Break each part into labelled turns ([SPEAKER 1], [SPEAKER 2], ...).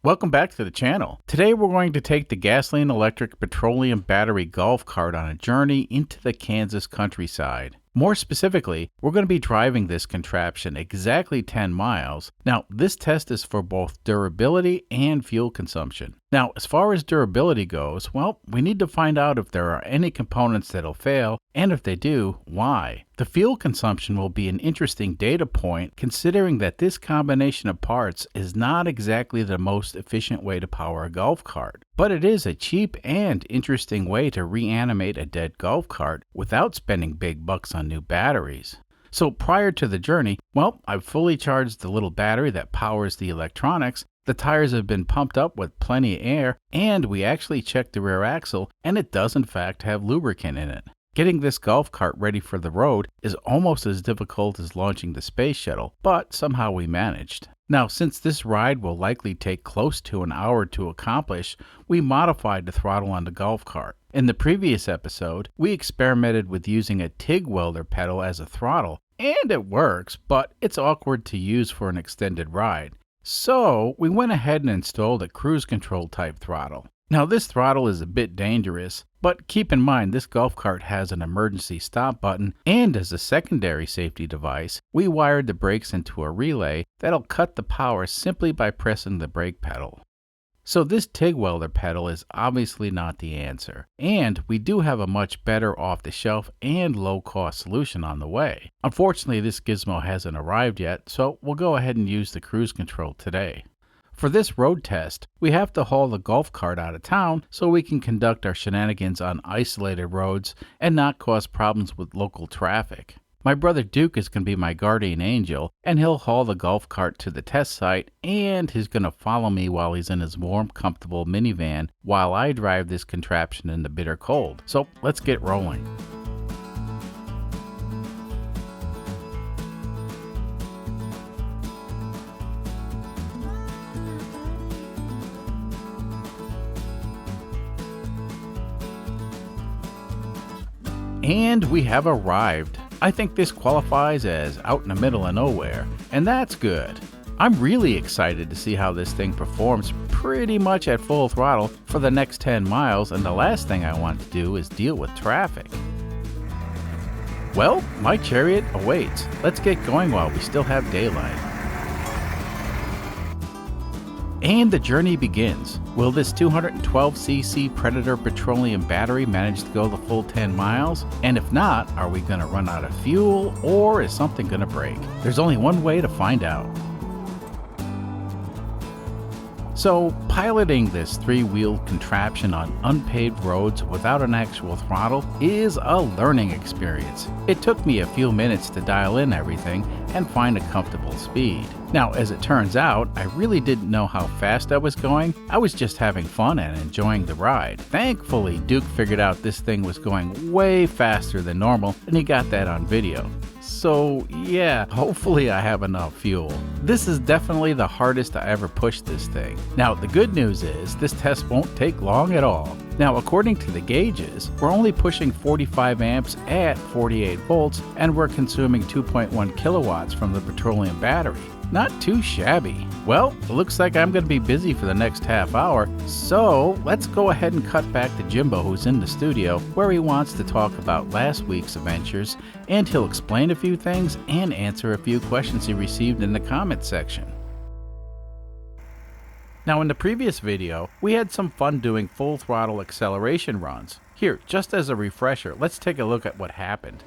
[SPEAKER 1] Welcome back to the channel. Today we're going to take the gasoline electric petroleum battery golf cart on a journey into the Kansas countryside. More specifically, we're going to be driving this contraption exactly 10 miles. Now, this test is for both durability and fuel consumption. Now, as far as durability goes, well, we need to find out if there are any components that'll fail, and if they do, why. The fuel consumption will be an interesting data point considering that this combination of parts is not exactly the most efficient way to power a golf cart. But it is a cheap and interesting way to reanimate a dead golf cart without spending big bucks on new batteries. So prior to the journey, well, I've fully charged the little battery that powers the electronics, the tires have been pumped up with plenty of air, and we actually checked the rear axle, and it does in fact have lubricant in it. Getting this golf cart ready for the road is almost as difficult as launching the space shuttle, but somehow we managed. Now, since this ride will likely take close to an hour to accomplish, we modified the throttle on the golf cart. In the previous episode, we experimented with using a TIG welder pedal as a throttle, and it works, but it's awkward to use for an extended ride. So, we went ahead and installed a cruise control type throttle. Now, this throttle is a bit dangerous, but keep in mind this golf cart has an emergency stop button, and as a secondary safety device, we wired the brakes into a relay that'll cut the power simply by pressing the brake pedal. So this TIG welder pedal is obviously not the answer, and we do have a much better off-the-shelf and low-cost solution on the way. Unfortunately, this gizmo hasn't arrived yet, so we'll go ahead and use the cruise control today. For this road test, we have to haul the golf cart out of town so we can conduct our shenanigans on isolated roads and not cause problems with local traffic. My brother Duke is going to be my guardian angel, and he'll haul the golf cart to the test site, and he's going to follow me while he's in his warm, comfortable minivan while I drive this contraption in the bitter cold. So let's get rolling. And we have arrived. I think this qualifies as out in the middle of nowhere, and that's good. I'm really excited to see how this thing performs pretty much at full throttle for the next 10 miles, and the last thing I want to do is deal with traffic. Well, my chariot awaits. Let's get going while we still have daylight. And the journey begins. Will this 212cc Predator petroleum battery manage to go the full 10 miles? And if not, are we going to run out of fuel, or is something going to break? There's only one way to find out. So, piloting this three-wheeled contraption on unpaved roads without an actual throttle is a learning experience. It took me a few minutes to dial in everything and find a comfortable speed. Now, as it turns out, I really didn't know how fast I was going. I was just having fun and enjoying the ride. Thankfully, Duke figured out this thing was going way faster than normal, and he got that on video. So yeah, hopefully I have enough fuel. This is definitely the hardest I ever pushed this thing. Now the good news is this test won't take long at all. Now according to the gauges, we're only pushing 45 amps at 48 volts and we're consuming 2.1 kilowatts from the petroleum battery. Not too shabby. Well, it looks like I'm going to be busy for the next half hour, so let's go ahead and cut back to Jimbo, who's in the studio, where he wants to talk about last week's adventures, and he'll explain a few things and answer a few questions he received in the comment section. Now in the previous video, we had some fun doing full throttle acceleration runs. Here, just as a refresher, let's take a look at what happened.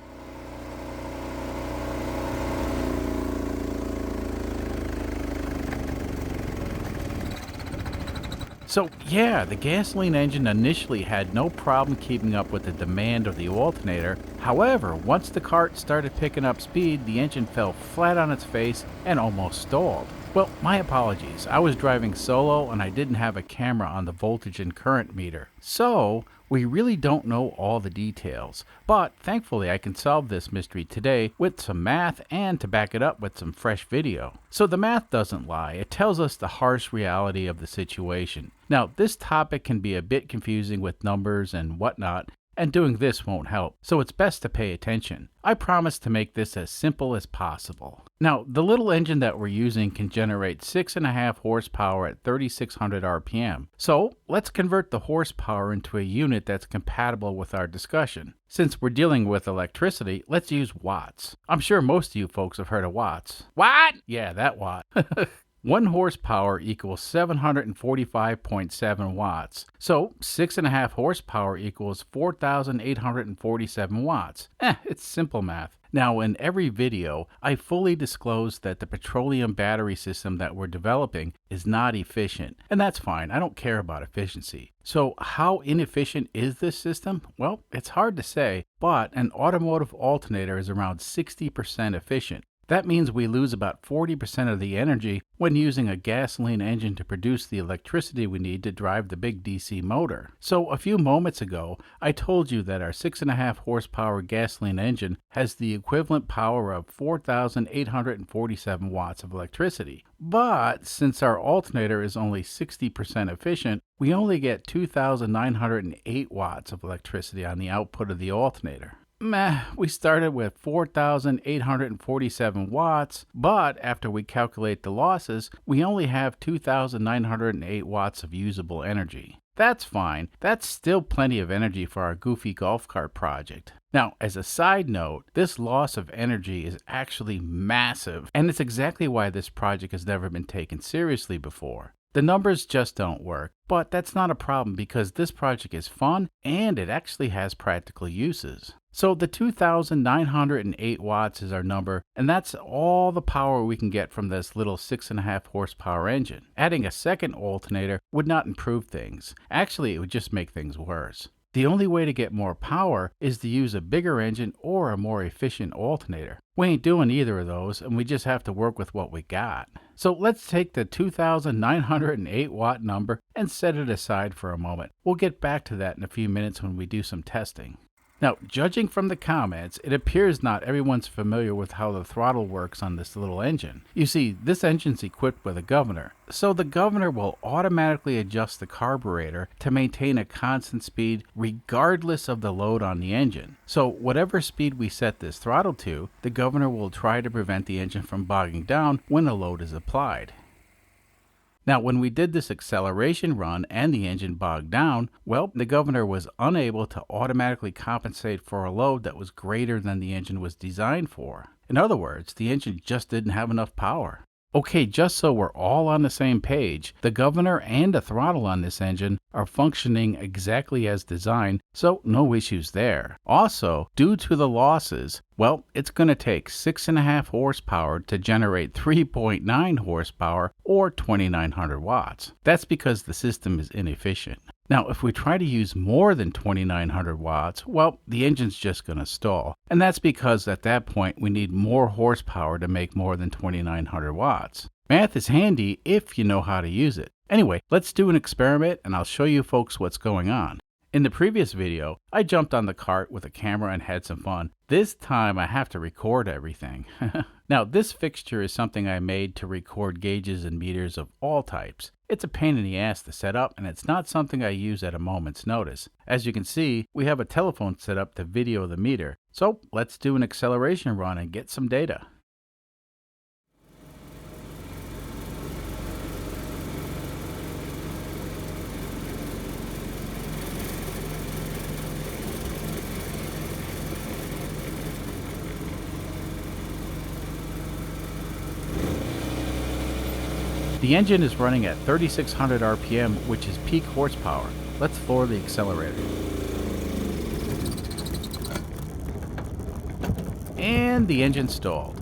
[SPEAKER 1] So yeah, the gasoline engine initially had no problem keeping up with the demand of the alternator. However, once the cart started picking up speed, the engine fell flat on its face and almost stalled. Well, my apologies. I was driving solo and I didn't have a camera on the voltage and current meter. So, we really don't know all the details. But thankfully I can solve this mystery today with some math and to back it up with some fresh video. So the math doesn't lie. It tells us the harsh reality of the situation. Now, this topic can be a bit confusing with numbers and whatnot, and doing this won't help, so it's best to pay attention. I promise to make this as simple as possible. Now, the little engine that we're using can generate 6.5 horsepower at 3600 RPM. So let's convert the horsepower into a unit that's compatible with our discussion. Since we're dealing with electricity, let's use watts. I'm sure most of you folks have heard of watts. What? Yeah, that watt. 1 horsepower equals 745.7 watts. So 6.5 horsepower equals 4,847 watts. It's simple math. Now, in every video, I fully disclose that the petroleum battery system that we're developing is not efficient. And that's fine. I don't care about efficiency. So how inefficient is this system? Well, it's hard to say, but an automotive alternator is around 60% efficient. That means we lose about 40% of the energy when using a gasoline engine to produce the electricity we need to drive the big DC motor. So a few moments ago, I told you that our 6.5 horsepower gasoline engine has the equivalent power of 4,847 watts of electricity. But since our alternator is only 60% efficient, we only get 2,908 watts of electricity on the output of the alternator. We started with 4,847 watts, but after we calculate the losses, we only have 2,908 watts of usable energy. That's fine. That's still plenty of energy for our goofy golf cart project. Now, as a side note, this loss of energy is actually massive, and it's exactly why this project has never been taken seriously before. The numbers just don't work, but that's not a problem because this project is fun and it actually has practical uses. So the 2,908 watts is our number, and that's all the power we can get from this little 6.5 horsepower engine. Adding a second alternator would not improve things. Actually, it would just make things worse. The only way to get more power is to use a bigger engine or a more efficient alternator. We ain't doing either of those, and we just have to work with what we got. So let's take the 2,908 watt number and set it aside for a moment. We'll get back to that in a few minutes when we do some testing. Now, judging from the comments, it appears not everyone's familiar with how the throttle works on this little engine. You see, this engine's equipped with a governor. So the governor will automatically adjust the carburetor to maintain a constant speed regardless of the load on the engine. So whatever speed we set this throttle to, the governor will try to prevent the engine from bogging down when a load is applied. Now, when we did this acceleration run and the engine bogged down, well, the governor was unable to automatically compensate for a load that was greater than the engine was designed for. In other words, the engine just didn't have enough power. Okay, just so we're all on the same page, the governor and the throttle on this engine are functioning exactly as designed, so no issues there. Also, due to the losses, well, it's going to take 6.5 horsepower to generate 3.9 horsepower or 2,900 watts. That's because the system is inefficient. Now, if we try to use more than 2,900 watts, well, the engine's just going to stall. And that's because at that point, we need more horsepower to make more than 2,900 watts. Math is handy if you know how to use it. Anyway, let's do an experiment and I'll show you folks what's going on. In the previous video, I jumped on the cart with a camera and had some fun. This time I have to record everything. Now, this fixture is something I made to record gauges and meters of all types. It's a pain in the ass to set up, and it's not something I use at a moment's notice. As you can see, we have a telephone set up to video the meter. So let's do an acceleration run and get some data. The engine is running at 3,600 RPM, which is peak horsepower. Let's floor the accelerator. And the engine stalled.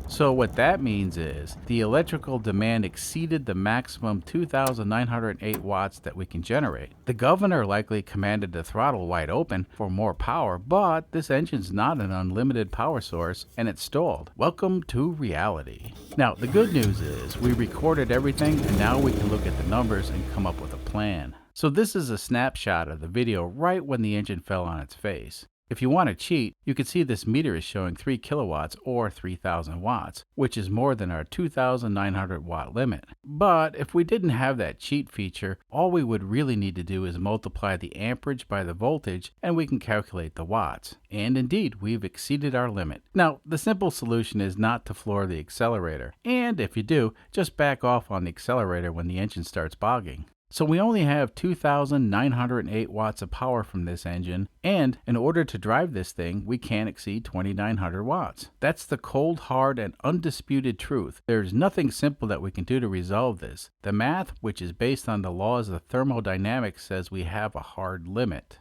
[SPEAKER 1] So what that means is the electrical demand exceeded the maximum 2,908 watts that we can generate. The governor likely commanded the throttle wide open for more power, but this engine's not an unlimited power source and it stalled. Welcome to reality. Now, the good news is we recorded everything and now we can look at the numbers and come up with a plan. So this is a snapshot of the video right when the engine fell on its face. If you want to cheat, you can see this meter is showing 3 kilowatts or 3000 watts, which is more than our 2900 watt limit. But if we didn't have that cheat feature, all we would really need to do is multiply the amperage by the voltage and we can calculate the watts. And indeed, we've exceeded our limit. Now, the simple solution is not to floor the accelerator. And if you do, just back off on the accelerator when the engine starts bogging. So we only have 2,908 watts of power from this engine, and in order to drive this thing, we can't exceed 2,900 watts. That's the cold, hard, and undisputed truth. There's nothing simple that we can do to resolve this. The math, which is based on the laws of thermodynamics, says we have a hard limit.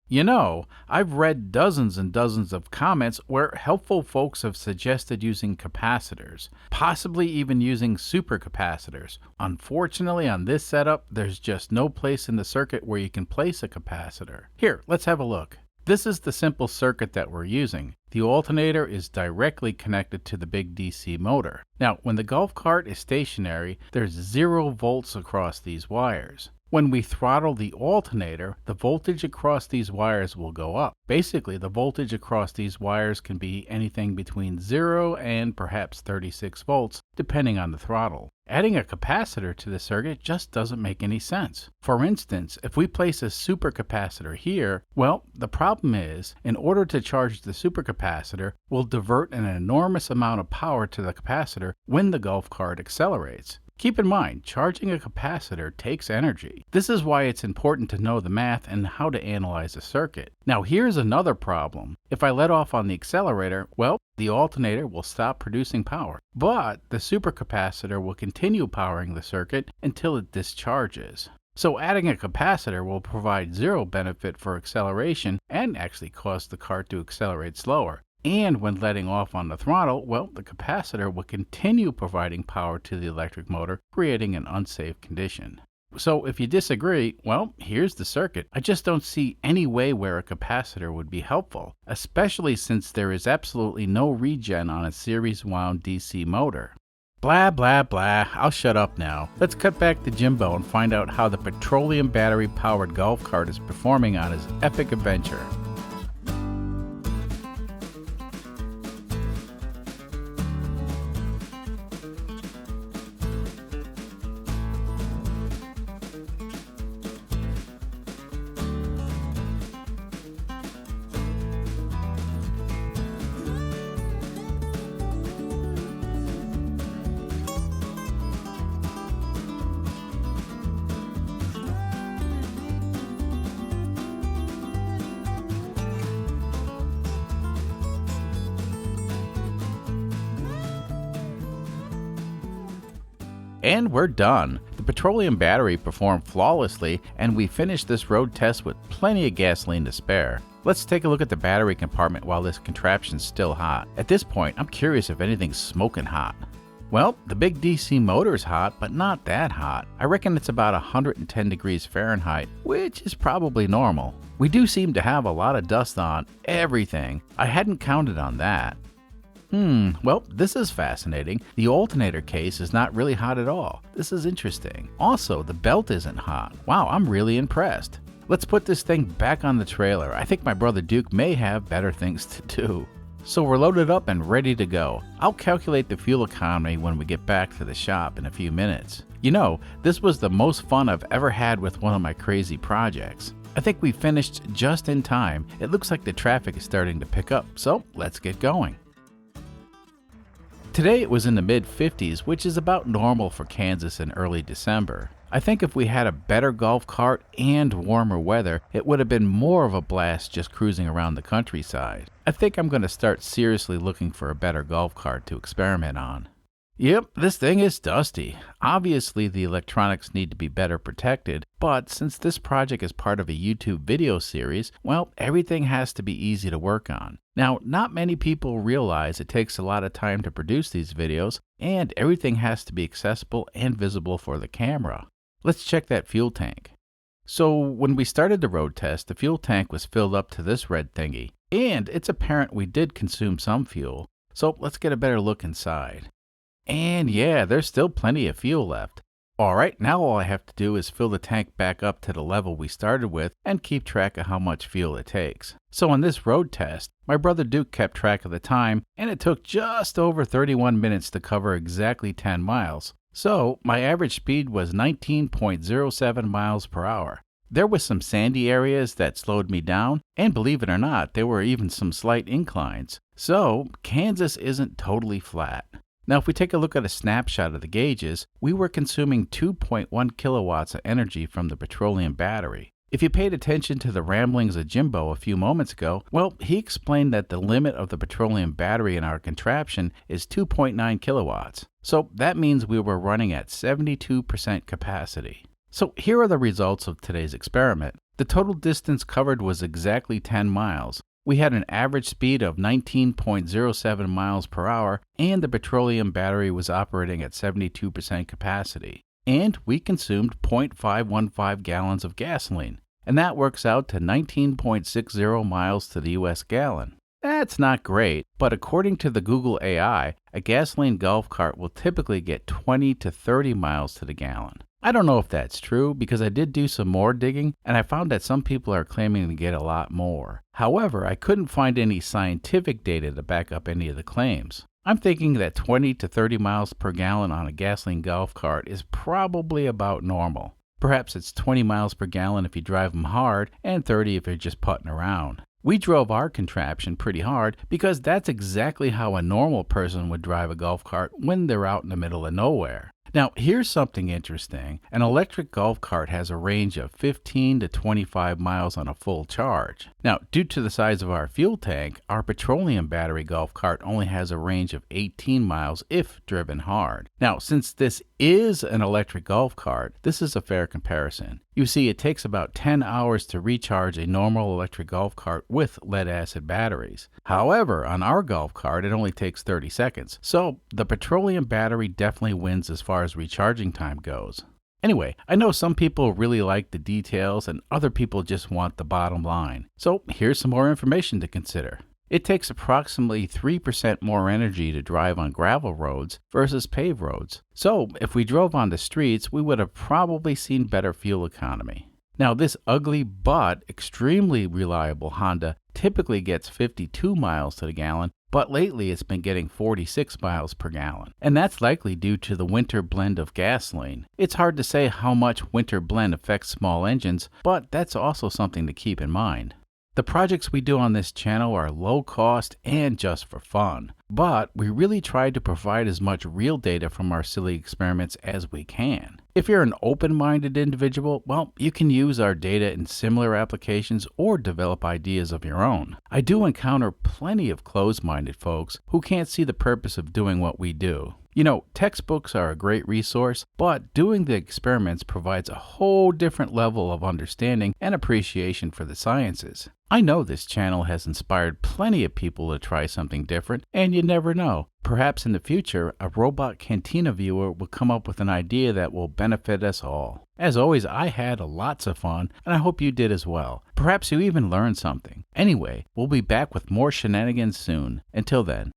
[SPEAKER 1] You know, I've read dozens and dozens of comments where helpful folks have suggested using capacitors, possibly even using supercapacitors. Unfortunately, on this setup, there's just no place in the circuit where you can place a capacitor. Here, let's have a look. This is the simple circuit that we're using. The alternator is directly connected to the big DC motor. Now, when the golf cart is stationary, there's 0 volts across these wires. When we throttle the alternator, the voltage across these wires will go up. Basically, the voltage across these wires can be anything between 0 and perhaps 36 volts, depending on the throttle. Adding a capacitor to the circuit just doesn't make any sense. For instance, if we place a supercapacitor here, well, the problem is, in order to charge the supercapacitor, we'll divert an enormous amount of power to the capacitor when the golf cart accelerates. Keep in mind, charging a capacitor takes energy. This is why it's important to know the math and how to analyze a circuit. Now here's another problem. If I let off on the accelerator, well, the alternator will stop producing power. But the supercapacitor will continue powering the circuit until it discharges. So adding a capacitor will provide 0 benefit for acceleration and actually cause the cart to accelerate slower. And when letting off on the throttle, well, the capacitor will continue providing power to the electric motor, creating an unsafe condition. So if you disagree, well, here's the circuit. I just don't see any way where a capacitor would be helpful, especially since there is absolutely no regen on a series wound DC motor. Blah, blah, blah. I'll shut up now. Let's cut back to Jimbo and find out how the petroleum battery powered golf cart is performing on his epic adventure. And we're done. The petroleum battery performed flawlessly, and we finished this road test with plenty of gasoline to spare. Let's take a look at the battery compartment while this contraption's still hot. At this point, I'm curious if anything's smoking hot. Well, the big DC motor is hot, but not that hot. I reckon it's about 110 degrees Fahrenheit, which is probably normal. We do seem to have a lot of dust on everything. I hadn't counted on that. Well, this is fascinating. The alternator case is not really hot at all. This is interesting. Also, the belt isn't hot. Wow, I'm really impressed. Let's put this thing back on the trailer. I think my brother Duke may have better things to do. So we're loaded up and ready to go. I'll calculate the fuel economy when we get back to the shop in a few minutes. You know, this was the most fun I've ever had with one of my crazy projects. I think we finished just in time. It looks like the traffic is starting to pick up, so let's get going. Today it was in the mid-50s, which is about normal for Kansas in early December. I think if we had a better golf cart and warmer weather, it would have been more of a blast just cruising around the countryside. I think I'm going to start seriously looking for a better golf cart to experiment on. Yep, this thing is dusty. Obviously, the electronics need to be better protected, but since this project is part of a YouTube video series, well, everything has to be easy to work on. Now, not many people realize it takes a lot of time to produce these videos, and everything has to be accessible and visible for the camera. Let's check that fuel tank. So, when we started the road test, the fuel tank was filled up to this red thingy, and it's apparent we did consume some fuel. So, let's get a better look inside. And yeah, there's still plenty of fuel left. Alright, now all I have to do is fill the tank back up to the level we started with and keep track of how much fuel it takes. So on this road test, my brother Duke kept track of the time, and it took just over 31 minutes to cover exactly 10 miles. So my average speed was 19.07 miles per hour. There were some sandy areas that slowed me down, and believe it or not, there were even some slight inclines. So Kansas isn't totally flat. Now, if we take a look at a snapshot of the gauges, we were consuming 2.1 kilowatts of energy from the petroleum battery. If you paid attention to the ramblings of Jimbo a few moments ago, well, he explained that the limit of the petroleum battery in our contraption is 2.9 kilowatts. So that means we were running at 72% capacity. So here are the results of today's experiment. The total distance covered was exactly 10 miles. We had an average speed of 19.07 miles per hour, and the petroleum battery was operating at 72% capacity. And we consumed 0.515 gallons of gasoline, and that works out to 19.60 miles to the US gallon. That's not great, but according to the Google AI, a gasoline golf cart will typically get 20 to 30 miles to the gallon. I don't know if that's true because I did do some more digging and I found that some people are claiming to get a lot more. However, I couldn't find any scientific data to back up any of the claims. I'm thinking that 20 to 30 miles per gallon on a gasoline golf cart is probably about normal. Perhaps it's 20 miles per gallon if you drive them hard and 30 if you're just putting around. We drove our contraption pretty hard because that's exactly how a normal person would drive a golf cart when they're out in the middle of nowhere. Now, here's something interesting. An electric golf cart has a range of 15 to 25 miles on a full charge. Now, due to the size of our fuel tank, our petroleum battery golf cart only has a range of 18 miles if driven hard. Now, since this is an electric golf cart, this is a fair comparison. You see, it takes about 10 hours to recharge a normal electric golf cart with lead-acid batteries. However, on our golf cart, it only takes 30 seconds. So the petroleum battery definitely wins as far as recharging time goes. Anyway, I know some people really like the details and other people just want the bottom line. So here's some more information to consider. It takes approximately 3% more energy to drive on gravel roads versus paved roads. So if we drove on the streets, we would have probably seen better fuel economy. Now, this ugly but extremely reliable Honda typically gets 52 miles to the gallon, but lately it's been getting 46 miles per gallon. And that's likely due to the winter blend of gasoline. It's hard to say how much winter blend affects small engines, but that's also something to keep in mind. The projects we do on this channel are low cost and just for fun, but we really try to provide as much real data from our silly experiments as we can. If you're an open-minded individual, well, you can use our data in similar applications or develop ideas of your own. I do encounter plenty of closed-minded folks who can't see the purpose of doing what we do. You know, textbooks are a great resource, but doing the experiments provides a whole different level of understanding and appreciation for the sciences. I know this channel has inspired plenty of people to try something different, and you never know. Perhaps in the future, a robot Cantina viewer will come up with an idea that will benefit us all. As always, I had lots of fun, and I hope you did as well. Perhaps you even learned something. Anyway, we'll be back with more shenanigans soon. Until then,